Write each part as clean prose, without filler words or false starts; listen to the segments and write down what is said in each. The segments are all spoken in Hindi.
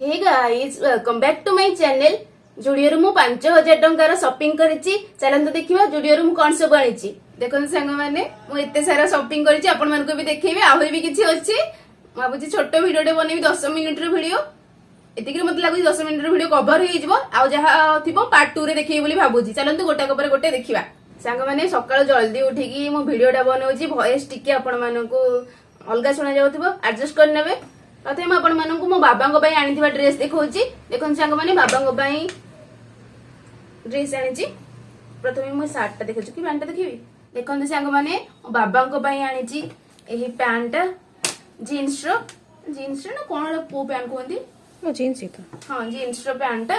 Hey guys welcome back to my channel. Zudio मु 5000 टंकार शॉपिंग करिछि। चलंतु देखिबा जुडियो मु कोन सब आनिछि। देखन संग माने मु एते सारा शॉपिंग करिछि, आपण मन को भी देखैबे। आहुरी भी किछि अछि, माबुछि छोटो वीडियोटे बनेबी 10 मिनिट रो वीडियो। एतिकरे मते लागु 10 मिनिट रो वीडियो कवर होई जिवो। आ जहा थिबो पार्ट 2 रे देखैबे बोली भाबुछि। चलंतु गोटा कपर गोटे देखिबा। संग माने सकाळ जल्दी उठिकी मु वीडियोटा बनौछि। वॉइस टिके आपण मन को अलगा सुना जाउथिबो, एडजस्ट कर नेबे। प्रथम आपण मानकु मो बाबांको पई आनिथिबा ड्रेस देखौछि। देखन संग माने बाबांको पई ड्रेस आनिछि। प्रथमे मो शर्ट देखौछि कि पैंट देखिबी। देखन संग माने मो बाबांको पई आनिछि एही पैंट जीन्स रो ना कोन पो पैंट कोंदी मो जीन्स ही तो। हां जीन्स रो पैंट।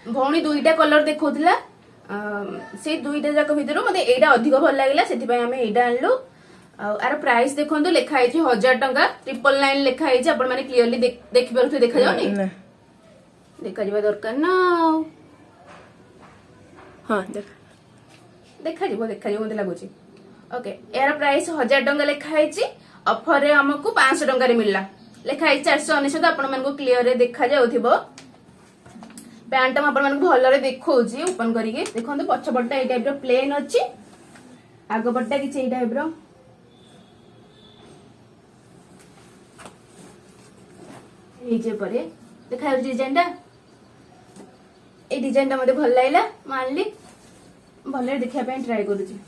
भौणी दुईटा कलर देखौथिला। से दुईटा जाक भितरो मते एटा अधिक भल लागिला, सेति पई हमें एटा आनलु। आर प्राइस देखो लिखाई 1000 टंका 999 लिखाई। आपण माने क्लियरली देखि परथु देखा जाउनी देखा जिबा दरकार ना। हां देखा जिबो मते लागुची। ओके यार प्राइस 1000 टंका लिखाई छि। ऑफर रे हमकु 500 टंका रे मिलला। लिखाई 499। आपण मन को क्लियर रे देखा जाउथिबो। पैंट आपण मन को भल रे देखौची ओपन करिके देखंतु। पछपट्टा ए टाइप रो प्लेन अछि, आगो पट्टा कि ए टाइप रो नीचे परे देखा डिजाइन ए डिजाइन मते भल लागला। मानली भल देखा ट्राई करूची।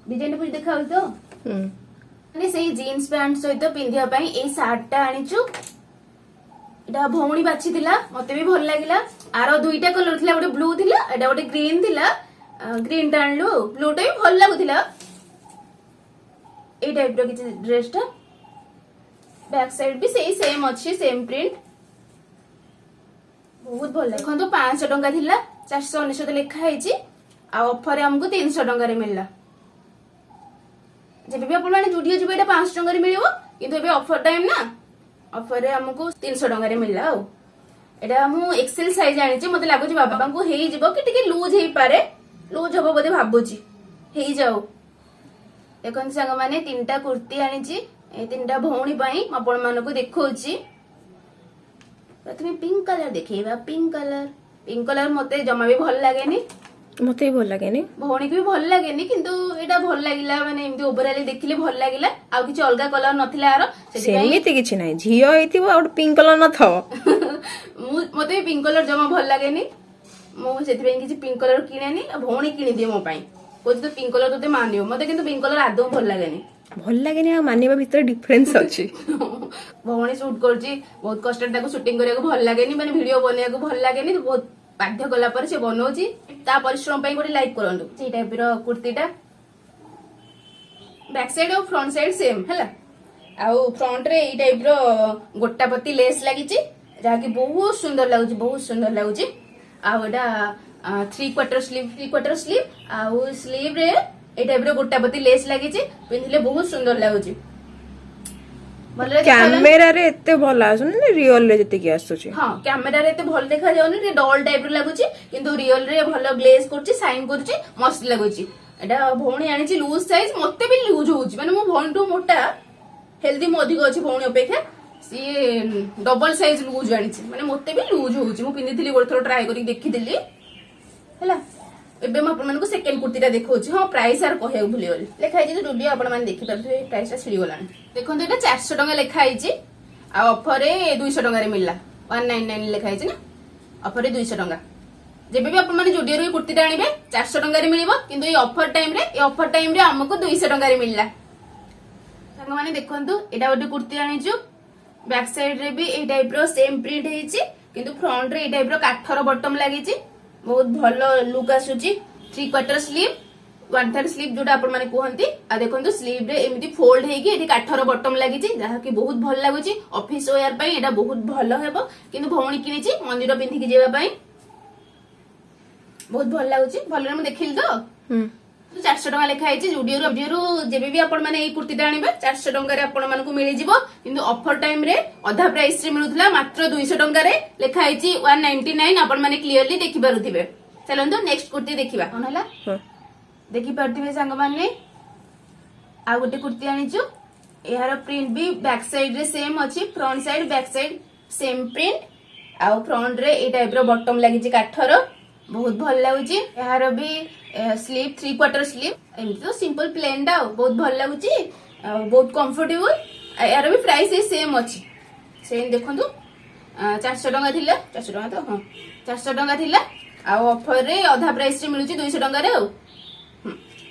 डिजाइन पूरी देखा तो माने सेही जीन्स पैंट सहित पिंधिया पई ए शर्ट टा आनिचु। एटा भौणी बाछि थिला, मते भी भल लागिला। आरो दुईटा कलर थिला, गोटे ब्लू थिला, एटा गोटे ग्रीन थिला। ग्रीन टा आनलु, ब्लू टा भी भल लागुथिला। ए टाइप रो किछि ड्रेस टा। बैक साइड भी सही सेम अच्छी, सेम प्रिंट, बहुत भल। देखो तो 500 टंका थिला, 499 लिखा है। आ ऑफर रे हमको 300 टंका रे मिलला। जेबे भी आपण माने जुडियो जिबे एटा 500 टंका रे मिलिबो, किंतु एबे ऑफर टाइम ना, ऑफर रे हमको 300 टंका रे मिलला। आ एटा मु एक्सेल साइज आनी छि। मते लागु छि बाबा को हेई जिवो कि टिके लूज हेई पारे, लूज होबो बोधे भाबुछि, हेई जाऊ। देखन संग माने तीनटा कुर्ती आनी छि। ए तीनटा भौणी पई आपण मानको देखौछि। प्रथमे पिंक कलर देखैबा। पिंक कलर मते जमा भी भल लागेनी, मते भी भल लागेनी, भौणी भी भल लागेनी, किंतु एटा भल लागिला। माने एमती ओवरऑल देखिले भल लागिला। आ किछ अलगा कलर नथिला आरो, सेमिति किछ नै। झियो हेतिबो और पिंक कलर न थो। मते पिंक कलर जमा भल लागेनी। मो सेति पई किछ पिंक कलर किनेनी। भौणी किनि दिए मो पई, कोज तो पिंक कलर तते मानियो। मते किंतु पिंक कलर आदौ भल लागेनी। भल लागेनी आ मानिबा भीतर डिफरेंस अछि। भौणी शूट करछि, बहुत कष्ट ताको शूटिंग करिया को भल लागेनी। माने वीडियो बनिया को भल लागेनी। बहुत बाध्य कला पर से बनौछि। ता परिश्रम पई गोटे लाइक करंतु। जे टाइप रो कुर्तीटा बैक साइड और फ्रंट साइड सेम हैला। आउ फ्रंट रे ई टाइप रो गोटा पत्ती लेस लागिछि, जा कि बहुत सुंदर लागुछि, बहुत सुंदर लागुछि। आउ एटा 3/4 स्लीव आउ स्लीव रे ए टाइप रो गोटा पत्ती लेस लागिछि। पिन्धिले बहुत सुंदर लागुछि। कैमरा रे एते भल आसुनी ने, रियल रे जते कि आसुछि। हां कैमरा रे एते भल देखा जाउनी, रे डॉल टाइप रो लागुछि, किंतु रियल रे भल ग्लेज करछि, शाइन करछि, मस्त लागुछि। एटा भौणी आनिछि लूज साइज। मते भी लूज होउछि, माने मो भौणी तो मोटा, हेल्दी मो अधिक अछि भौणी अपेक्षा। सी डबल साइज लूज आनिछि, माने मते भी लूज होउछि। मो पिन्दिथिली गोटे थोर ट्राई करी देखिदिली हैला। एबे म आपण मानको सेकंड कुर्तीटा देखौछि। हां प्राइस आर कहया भूली गली। लेखा है जे जुडियो आपण मान देखि परथि। प्राइसटा छिड़ी गलानी। देखंतु एटा 400 टंका लेखा है। आ ऑफर रे 200 टंका रे मिलला। 199 लेखा है ना, ऑफर रे 200 टंका। जेबे भी आपण माने जुडियो रे कुर्तीटा आनिबे 400 टंका रे मिलिबो, किंतु ए ऑफर टाइम रे हमको 200 टंका रे मिलला। संग माने देखंतु एटा गोटे कुर्ती आनिछु। बैक साइड रे भी ए टाइप रो सेम प्रिंट हेछि, किंतु फ्रंट रे ए टाइप रो काठर बटम लागिछि। बहुत भलो लुक आसुची। 3/4 स्लीव 1/3 स्लीव जोटा आपण माने कहंती। आ देखंतु स्लीव रे एमिति फोल्ड हेकी एठी काठर बटम लागिछि, जहा कि बहुत भल लागुची। ऑफिस वेयर पई एटा बहुत भलो हेबो, किंतु भौणी किनिछि मंदिर पिंधि कि जेबा पई बहुत भल लागुची। भल रे म देखिल तो 400 टंका लेखा है। जुडियो रो जेबे भी आपण माने ए कुर्तीटा आनिबे 400 टंका रे आपण मानकु मिलि जिवो, किंतु ऑफर टाइम रे अधा प्राइस रे मिलुथला मात्र 200 टंका रे। लेखा है 199। आपण माने क्लियरली देखि पारुथिबे। चलंतु नेक्स्ट कुर्ती देखिबा। कोन हला देखि पारुथिबे संग माने। आ गोटे कुर्ती आनिछु। यार प्रिंट भी बैक साइड रे सेम अच्छी front side back side same print आउ फ्रंट रे ए टाइप रो बटम लागिची काठर बहुत भल लागुची यार भी स्लीव 3/4 स्लीव एमती तो सिंपल प्लेन टा बहुत भल लागुची बहुत कंफर्टेबल यार भी प्राइस सेम अच्छी सेम देखंतु 400 टंका थिला 400 टंका तो हां 400 टंका थिला आ ऑफर रे आधा प्राइस रे मिलुची 200 टंका रे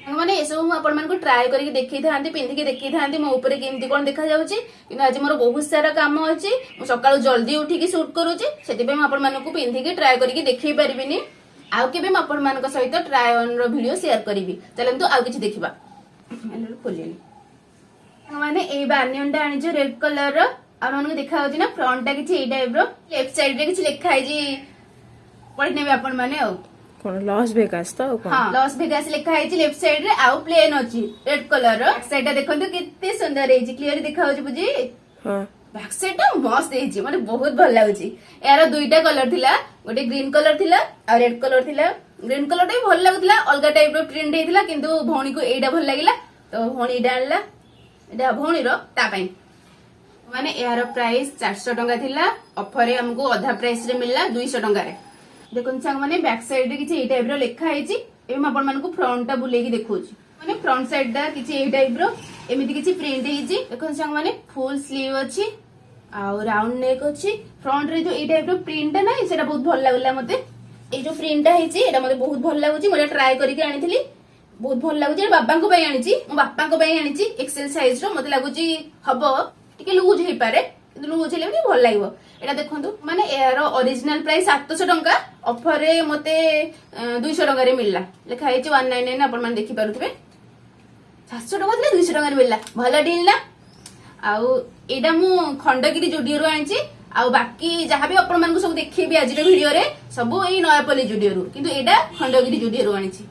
माने ए सब आपण मानको ट्राई करके देखै थांती पिंधि के देखै थांती मो ऊपर केमती कोन देखा जाउची किंतु आज मोर बहुत सारा काम अछि मो सकाळ जल्दी उठी के शूट करूची सेति पे म आपण मानको पिंधि के ट्राई करके देखै परबिनी आउ केबे म आपण मानको सहित ट्राई ऑन रो वीडियो शेयर करबी चलंतु आउ किछि देखिबा खोलेनी माने ए बानियन टा आनी रेड कलर रो आ मानको देखा होची ना फ्रंट टा किछि ए टाइप रो लेफ्ट साइड रे किछि लिखा है जी पढि नेबे आपण माने आ कोन लॉस वेगास तो कोन हां लॉस वेगास लिखा है लेफ्ट साइड रे आउ प्लेन अछि रेड कलर रो बैक साइड देखंतु कितने सुंदर है जी क्लियर देखा होची बुझी हां बैक साइड टा मस्त है जी माने बहुत भल लागुची यार दुईटा कलर थिला गोटे ग्रीन कलर थिला आ रेड कलर थिला ग्रीन कलर टा भल लागुतला अलगा टाइप रो प्रिंट हेतिला किंतु भौणी को एडा भल लागिला तो भौणी डालला एडा भौणी रो ता पई माने यार प्राइस 400 टंका थिला ऑफर रे हमको आधा प्राइस रे मिलला 200 टंका रे देखो सांग माने बैक साइड रे किछि ए टाइप रो लिखा है एवं आपण मानको फ्रंट टा बुलेकी देखौची माने फ्रंट साइड टा किछि ए टाइप रो एमिति किछि प्रिंट हेछि देखो सांग माने फुल स्लीव अछि आ राउंड नेक अछि फ्रंट रे जो ए टाइप रो प्रिंट टा नै सेटा बहुत भल लागला मते ए जो प्रिंट टा हेछि एटा मते बहुत भल लागुची मोला ट्राई करके आनिथिली बहुत भल लागुची बाबा को पई आनिची मो बापा को पई आनिची एक्सेल साइज रो मते लागुची हबो टिके लूज हे पारे लूज हेले भी भल लागबो एटा देखंतु माने एयर ओरिजिनल प्राइस 700 टंका ऑफर रे मते 200 टंका रे मिलला लेखा है 199 आपण मान देखि पारुथबे 700 टंका ले 200 टंका रे मिलला भला डील ना आउ एटा मु खंडगिरी जुडियो रो आनिची आउ बाकी जहां भी आपण मान को सब देखिबी आज रे वीडियो रे सब एई नयापल्ली जुडियो रो किंतु एटा खंडगिरी जुडियो रो आनिची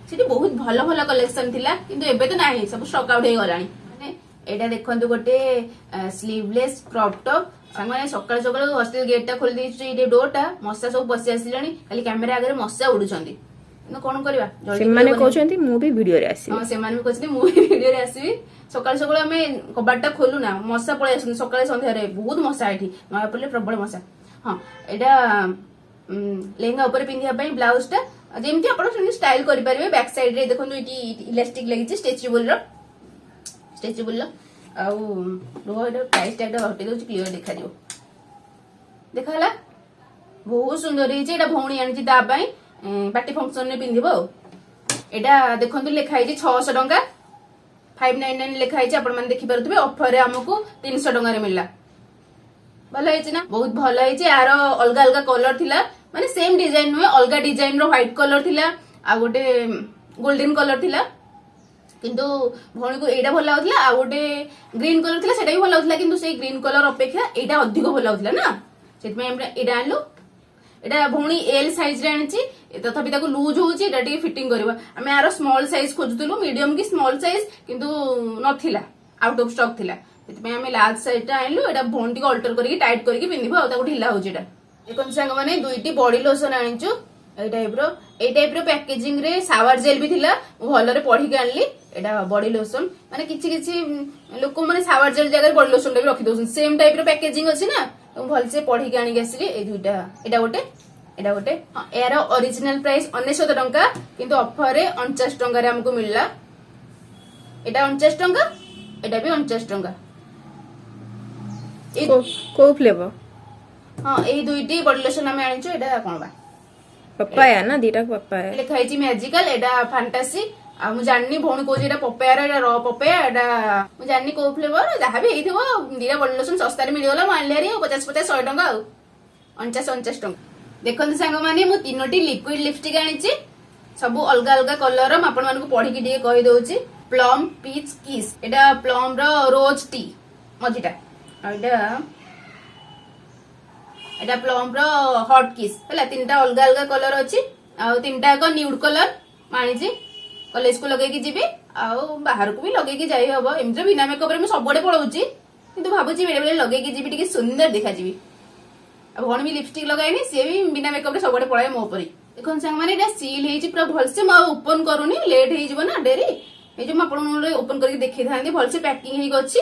सेठी बहुत भलो भलो कलेक्शन थिला किंतु एबे तो नाही सब स्टॉक आउट हे गलानी माने एटा देखंतु गोटे स्लीवलेस क्रॉप टॉप माने सकाळ सकाळ हॉस्टेल गेट टा खोल देछि ए डोर टा मस्सा सब बसि आसिलानी खाली कैमरा आगे मस्सा उडुछंती न कोन करबा से माने कहउछंती मु भी वीडियो रे आसी हां से माने भी कहछथि मु भी वीडियो रे आसीबी सकाळ सकाळ हमें कबाट टा खोलु ना मस्सा पळे आसन सकाळ संध्या रे बहुत मस्सा आठी नया पले प्रबल मस्सा हां एटा लेहंगा ऊपर पिंधिया पई ब्लाउज टा जेमति आपण स्टाइल करि परिबे बैक साइड रे देखंतु इटी इलास्टिक लागिछि स्ट्रेचेबल रो आउ रो एटा प्राइस टैग टा हटे दोछि क्लियर देखा दियो देखाला बहुत सुंदर हिची एटा भौणी आनिछि ता पई पार्टी फंक्शन रे पिंदिबो एटा देखंतु लेखा हिची 600 टंका 599 लेखा हिची आपण माने देखि परथबे ऑफर रे हमकु 300 टंका रे मिलला भलो हिची ना बहुत भलो हिची यार अलगा अलगा कलर थिला माने सेम डिजाइन नुए अलगा डिजाइन रो व्हाइट कलर थिला आ गोटे गोल्डन कलर थिला किंतु भौणी को एटा भल लागुतला आ गोटे ग्रीन कलर थिला सेटा भी भल लागुतला किंतु से ग्रीन कलर अपेक्षा एटा अधिक भल लागुतला ना सेट में हमरा एटा आनलु एटा भौणी एल साइज रे आनिची तथापि ताको लूज होची एटा टी फिटिंग करबा हमें यार स्मॉल साइज खोजुतलु मीडियम की स्मॉल साइज किंतु नथिला आउट ऑफ स्टॉक थिला सेट में हमें लार्ज साइज टा आनलु एटा भौणी को अल्टर करके टाइट करके पिंदिबो आ ताको ढिला होची एटा एकन संग माने दुईटी बॉडी लोशन आनिचु ए टाइप रो पैकेजिंग रे सावर जेल भी थिला भलो रे पढी के आनली एटा बॉडी लोशन माने किछि किछि लोक माने सावर जेल जगह बॉडी लोशन भी रखि दोसन सेम टाइप रो पैकेजिंग अछि ना तो भल से पढी के आनी गेसली ए दुईटा एटा गोटे हां एरो ओरिजिनल प्राइस 99 टंका किंतु ऑफर रे 49 टंका रे हमको मिलला एटा 49 टंका एटा भी 49 टंका को को फ्लेवर हां ए दुईटी बॉडी लोशन हम आनिचो एटा कोन बा पपाया ना दीटा पपाया लिखा है मैजिकल एटा फैंटासी आ मु जाननी भौणी को जेटा पपाया रे र पपाया एटा मु जाननी को फ्लेवर जहा भी हेइथिबो दीटा बॉडी लोशन सस्ता रे मिल गला मानले रे 50 100 टंका आ 49 टंका देखंतु सांग माने मु तीनोटी लिक्विड लिपस्टिक आनिची सब अलगा अलगा कलर म आपण मानको पढी के दिए कहि दोची प्लम पीच किस एटा प्लम रो रोज टी मजिटा एटा प्लम रो हॉट किस हला तीनटा अलगा अलगा कलर अछि आ तीनटा को न्यूड कलर मानिची कॉलेज को लगे की जीबी आ बाहर को भी लगे की जाई हबो एमत्र बिना मेकअप रे म सबडे पळौची किंतु भाबुची बेले बेले लगे की जीबी टिके सुंदर देखा जीबी आ भण भी लिपस्टिक लगाइनी से भी बिना मेकअप रे सबडे पळाय मो परी देखन संग माने एटा सील हेची पूरा भलसे म ओपन करूनी लेट हे जीवो ना डेरी ए जो म आपण ओपन करके देखि थांदी भलसे पैकिंग हेई गछि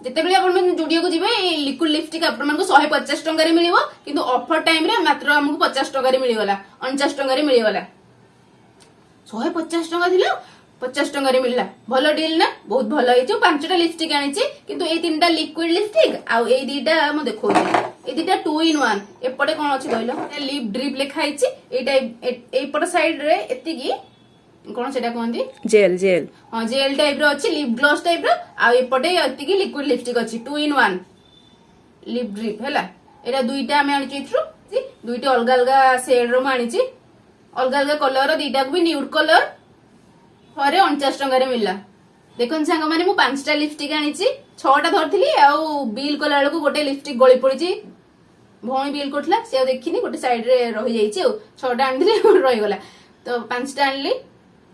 ଯେତେବେଳେ ଆପଣ ଜୁଡିଓ କୁ ଯିବେ ଏଇ ଲିକ୍ୱିଡ ଲିପଷ୍ଟିକ ଆପଣମାନଙ୍କୁ 150 ଟଙ୍କାରେ ମିଳିବ, କିନ୍ତୁ ଅଫର ଟାଇମ ରେ ମାତ୍ର ଆମକୁ 50 ଟଙ୍କାରେ ମିଳିଗଲା, 49 ଟଙ୍କାରେ ମିଳିଗଲା। 150 ଟଙ୍କା ଥିଲା 50 ଟଙ୍କାରେ ମିଳିଲା, ଭଲ ଡିଲ୍ ନା, ବହୁତ ଭଲ ହେଇଛି। 5ଟା ଲିପଷ୍ଟିକ ଆଣିଛି, କିନ୍ତୁ ଏଇ 3ଟା ଲିକ୍ୱିଡ ଲିପଷ୍ଟିକ ଆଉ ଏଇ 2ଟା ମୁଁ ଦେଖଉଛି, ଏଇ 2ଟା 2 in 1। ଏପଟେ କଣ ଅଛି କହିଲ, ଲିପ୍ ଡ୍ରିପ ଲେଖା ହେଇଛି, ଏଇଟା ଏଇପଟ ସାଇଡ ରେ ଏତିକି କଣ ସେଟା କୁହନ୍ତି, ଜେଲ୍ ଜେଲ୍। ହଁ ଜେଲ୍ ଟାଇପ ର ଅଛି, ଲିପ୍ ଗ୍ଲସ୍ ଟାଇପ ର, ଆଉ ଏପଟେ ଏତିକି ଲିକ୍ୱିଡ ଲିପଷ୍ଟିକ ଅଛି, 2 in 1 ଲିପ୍ ଡ୍ରିପ ହେଲା। ଏଇଟା 2ଟା ଆମେ ଆଣିଛୁ ଏଥିରୁ, 2ଟି ଅଲଗା ଅଲଗା ସେଡ୍ ର ମୁଁ ଆଣିଛି, ଅଲଗା ଅଲଗା କଲର, 2ଟାକୁ ବି ନ୍ୟୁଡ୍ କଲର, ଥରେ 49 ଟଙ୍କାରେ ମିଳିଲା। ଦେଖନ୍ତୁ ସାଙ୍ଗମାନେ ମୁଁ 5ଟା ଲିପଷ୍ଟିକ ଆଣିଛି, 6ଟା ଧରିଥିଲି, ଆଉ ବିଲ୍ କଲା ବେଳକୁ ଗୋଟେ ଲିପଷ୍ଟିକ ଗଳି ପଡିଛି, ଭଉଣୀ ବିଲ୍ କରୁଥିଲା ସେ ଆଉ ଦେଖିନି, ଗୋଟେ ସାଇଡ ରେ ରହିଯାଇଛି, ଆଉ 6ଟା ଆଣିଥିଲି ରହିଗଲା, ତ 5ଟା ଆଣିଲି।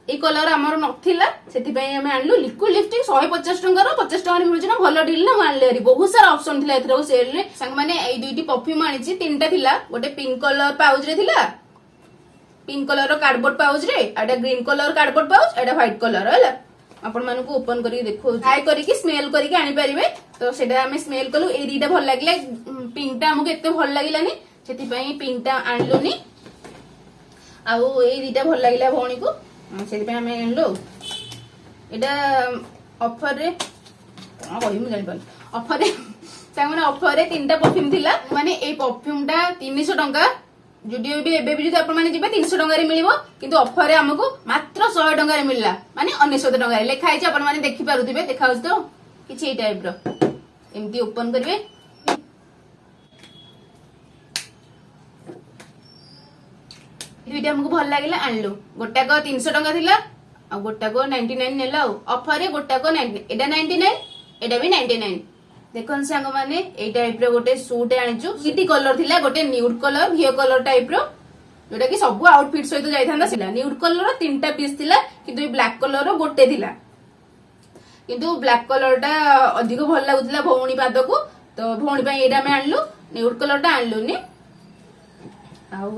ଏଇ କଲର ଆମର ନଥିଲା, ସେଥିପାଇଁ ଆମେ ଆଣିଲୁ ଲିକ୍ୱିଡ ଲିପଷ୍ଟିକ 150 ଟଙ୍କାର, 50 ଟଙ୍କାରେ ମିଳୁଛି ନା, ଭଲ ଡିଲ୍ ନା, ମୁଁ ଆଣିଲି ଭାରି। ବହୁତ ସାରା ଅପସନ ଥିଲା ଏଥିରେ ସେଲ୍ ରେ। ସାଙ୍ଗମାନେ ଏଇ 2ଟି ପରଫ୍ୟୁମ ଆଣିଛି, 3ଟା ଥିଲା, ଗୋଟେ ପିଙ୍କ କଲର ପାଉଚ ରେ ଥିଲା, ପିଙ୍କ କଲର କାର୍ଡବୋର୍ଡ ପାଉଚ ରେ, ଏଟା ଗ୍ରୀନ କଲର କାର୍ଡବୋର୍ଡ ପାଉଚ, ଏଟା ହ୍ୱାଇଟ କଲର ହେଲା। ଆପଣ ମାନଙ୍କୁ ଓପନ କରିକି ଦେଖଉଛି, ଟ୍ରାଏ କରିକି ସ୍ମେଲ କରିକି ଆଣିପାରିବେ। ତ ସେଟା ଆମେ ସ୍ମେଲ କଲୁ, ଏଇ 2ଟା ଭଲ ଲାଗିଲା, ପିଙ୍କ ଟା ଆମକୁ ଏତେ ଭଲ ଲାଗିଲାନି, ସେଥିପାଇଁ ପିଙ୍କ ଟା ଆଣିଲୁନି, ଆଉ ଏଇ 2ଟା ଭଲ ଲାଗିଲା ଭଉଣୀକୁ, ସେଥିପାଇଁ ଆମେ ଆଣିଲୁ। ଏଇଟା ଅଫରରେ କଣ କହିବି ମୁଁ ଜାଣିପାରୁନି, ଅଫରରେ ସାଙ୍ଗମାନେ ଅଫରରେ 3ଟା ପରଫ୍ୟୁମ ଥିଲା, ମାନେ ଏଇ ପରଫ୍ୟୁମ ଟା 300 ଟଙ୍କା, ଯୁଡିଓ ବି ଏବେ ବି ଯଦି ଆପଣ ମାନେ ଯିବେ 300 ଟଙ୍କାରେ ମିଳିବ, କିନ୍ତୁ ଅଫରରେ ଆମକୁ ମାତ୍ର 100 ଟଙ୍କାରେ ମିଳିଲା, ମାନେ 99 ଟଙ୍କାରେ ଲେଖା ହେଇଛି, ଆପଣ ମାନେ ଦେଖିପାରୁଥିବେ, ଦେଖାଯାଉଛି ତ କିଛି ଏଇ ଟାଇପ ର। ଏମିତି ଓପନ କରିବେ, ଦୁଇଟା ଆମକୁ ଭଲ ଲାଗିଲା ଆଣିଲୁ। ଗୋଟାକ 300 ଟଙ୍କା ଥିଲା, ଆଉ ଗୋଟାକ 99 ନେଲା, ଆଉ ଅଫରରେ ଗୋଟାକ 90, ଏଇଟା 99, ଏଇଟା ବି 99। ଦେଖନ୍ତୁ ସାଙ୍ଗମାନେ ଏଇ ଟାଇପ ର ଗୋଟେ ସୁଟ୍ ଆଣିଛୁ, କିଟି କଲର ଥିଲା, ଗୋଟେ ନ୍ୟୁଡ୍ କଲର ଘିଅ କଲର ଟାଇପ ର, ଯୋଉଟା କି ସବୁ ଆଉଟଫିଟ୍ ସହିତ ଯାଇଥାନ୍ତା। ନ୍ୟୁଡ୍ କଲର 3ଟା ପିସ୍ ଥିଲା, କିନ୍ତୁ ଏଇ ବ୍ଲାକ କଲର ଗୋଟେ ଥିଲା, କିନ୍ତୁ ବ୍ଲାକ କଲର ଟା ଅଧିକ ଭଲ ଲାଗୁଥିଲା ଭଉଣୀ ପାଦକୁ, ତ ଭଉଣୀ ପାଇଁ ଏଇଟା ଆମେ ଆଣିଲୁ, ନ୍ୟୁଡ୍ କଲର ଟା ଆଣିଲୁନି। ଆଉ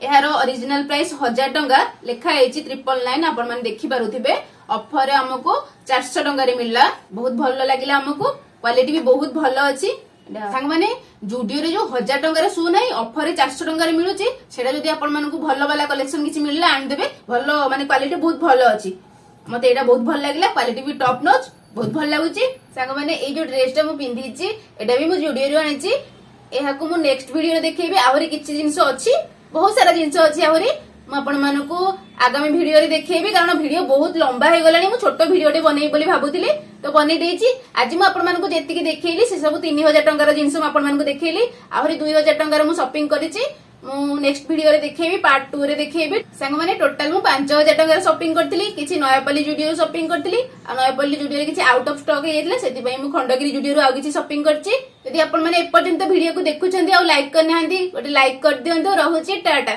ଏହାର ଅରିଜିନାଲ ପ୍ରାଇସ୍ 1000 ଟଙ୍କା, ଲେଖା ହେଇଛି 999, ଆପଣ ମାନେ ଦେଖିପାରୁଥିବେ। ଅଫରରେ ଆମକୁ 400 ଟଙ୍କାରେ ମିଳିଲା, ବହୁତ ଭଲ ଲାଗିଲା ଆମକୁ, କ୍ୱାଲିଟି ବି ବହୁତ ଭଲ ଅଛି। ସାଙ୍ଗମାନେ ଜୁଡିଓରେ ଯୋଉ 1000 ଟଙ୍କାର ସୁ ନାହିଁ, ଅଫରରେ 400 ଟଙ୍କାରେ ମିଳୁଛି, ସେଟା ଯଦି ଆପଣ ମାନଙ୍କୁ ଭଲ ବାଲା କଲେକ୍ସନ କିଛି ମିଳିଲା ଆଣିଦେବେ, ଭଲ ମାନେ କ୍ୱାଲିଟି ବହୁତ ଭଲ ଅଛି। ମତେ ଏଇଟା ବହୁତ ଭଲ ଲାଗିଲା, କ୍ୱାଲିଟି ବି ଟପ୍ ନଚ୍, ବହୁତ ଭଲ ଲାଗୁଛି। ସାଙ୍ଗମାନେ ଏଇ ଯୋଉ ଡ୍ରେସ ଟା ମୁଁ ପିନ୍ଧିଛି, ଏଟା ବି ମୁଁ ଜୁଡିଓରୁ ଆଣିଛି, ଏହାକୁ ମୁଁ ନେକ୍ସଟ ଭିଡିଓରେ ଦେଖେଇବି। ଆହୁରି କିଛି ଜିନିଷ ଅଛି, ବହୁତ ସାରା ଜିନିଷ ଅଛି ଆହୁରି, ମୁଁ ଆପଣ ମାନଙ୍କୁ ଆଗାମୀ ଭିଡିଓରେ ଦେଖେଇବି, କାରଣ ଭିଡିଓ ବହୁତ ଲମ୍ବା ହେଇଗଲାଣି। ମୁଁ ଛୋଟ ଭିଡିଓଟେ ବନେଇବି ବୋଲି ଭାବୁଥିଲି, ତ ବନେଇ ଦେଇଛି। ଆଜି ମୁଁ ଆପଣ ମାନଙ୍କୁ ଯେତିକି ଦେଖେଇଲି, ସେ ସବୁ 3000 ଟଙ୍କାର ଜିନିଷ ମୁଁ ଆପଣ ମାନଙ୍କୁ ଦେଖେଇଲି, ଆହୁରି 2000 ଟଙ୍କାର ମୁଁ ସପିଂ କରିଛି, ମୁଁ ନେକ୍ସଟ ଭିଡିଓରେ ଦେଖେଇବି, ପାର୍ଟ 2 ରେ ଦେଖେଇବି। ସାଙ୍ଗମାନେ ଟୋଟାଲ ମୁଁ 5000 ଟଙ୍କାର ସପିଂ କରିଥିଲି, କିଛି ନୟାପଲ୍ଲୀ ଜୁଡିଓ ସପିଂ କରିଥିଲି, ଆଉ ନୟାପଲ୍ଲୀ ଜୁଡିଓରେ କିଛି ଆଉଟ ଅଫ ଷ୍ଟକ୍ ହେଇଯାଇଥିଲା, ସେଥିପାଇଁ ମୁଁ ଖଣ୍ଡଗିରି ଜୁଡିଓରୁ ଆଉ କିଛି ସପିଂ କରିଛି। ଯଦି ଆପଣ ମାନେ ଏପର୍ଯ୍ୟନ୍ତ ଭିଡିଓକୁ ଦେଖୁଛନ୍ତି ଆଉ ଲାଇକ୍ କରିନାହାନ୍ତି, ଗୋଟେ ଲାଇକ୍ କରିଦିଅନ୍ତୁ। ରହୁଛି, ଟାଟା।